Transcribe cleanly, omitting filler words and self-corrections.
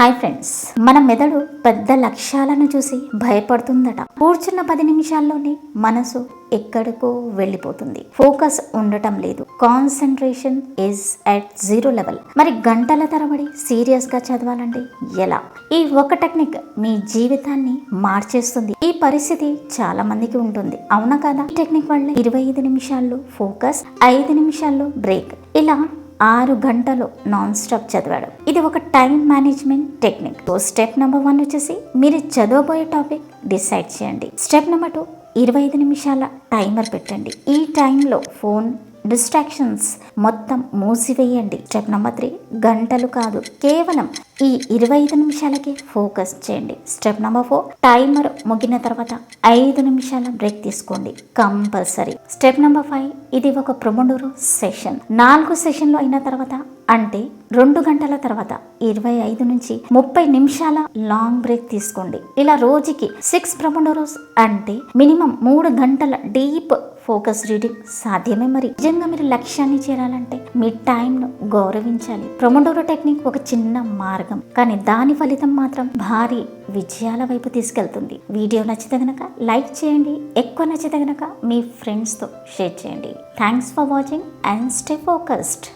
Hi friends, మన మెదడు పెద్ద లక్ష్యాలను చూసి భయపడుతుందట. కూర్చున్న 10 నిమిషాల్లోనే మనసు ఎక్కడికో వెళ్ళిపోతుంది. ఫోకస్ ఉండటం లేదు. Concentration is at 0 level. మరి గంటల తరబడి సీరియస్ గా చదవాలంటే ఎలా? ఈ ఒక టెక్నిక్ మీ జీవితాన్ని మార్చేస్తుంది. ఈ పరిస్థితి చాలా మందికి ఉంటుంది, అవునా కదా? ఈ టెక్నిక్ వల్ల 25 నిమిషాల్లో ఫోకస్, 5 నిమిషాల్లో బ్రేక్, ఇలా 6 గంటలు నాన్ స్టాప్ చదివాడు. ఇది ఒక time management technique. So step number 1 వచ్చేసి మీరు చదవబోయే టాపిక్ డిసైడ్ చేయండి. స్టెప్ నెంబర్ 2, 25 నిమిషాల టైమర్ పెట్టండి. ఈ టైంలో ఫోన్ డిస్ట్రాక్షన్స్ మొత్తం మూసివేయండి. స్టెప్ నెంబర్ 3, గంటలు కాదు, కేవలం ఈ 25 నిమిషాలకే ఫోకస్ చేయండి. స్టెప్ నెంబర్ 4, టైమర్ ముగిన తర్వాత 5 నిమిషాల బ్రేక్ తీసుకోండి కంపల్సరీ. స్టెప్ నెంబర్ 5, ఇది ఒక ప్రొమోడోరో సెషన్. 4 సెషన్లు అయిన తర్వాత, అంటే 2 గంటల తర్వాత 25 నుంచి 30 నిమిషాల లాంగ్ బ్రేక్ తీసుకోండి. ఇలా రోజుకి 6 ప్రొమోడోరోస్, అంటే మినిమం 3 గంటల డీప్ ఫోకస్ రీడింగ్ సాధ్యమే. మరి నిజంగా మీరు లక్ష్యాన్ని చేరాలంటే మీ టైంను గౌరవించాలి. ప్రొమోడోరో టెక్నిక్ ఒక చిన్న మార్గం, కానీ దాని ఫలితం మాత్రం భారీ విజయాల వైపు తీసుకెళ్తుంది. వీడియో నచ్చితే గనక లైక్ చేయండి, ఎక్కువ నచ్చితే గనక మీ ఫ్రెండ్స్తో షేర్ చేయండి. Thanks for watching and stay focused.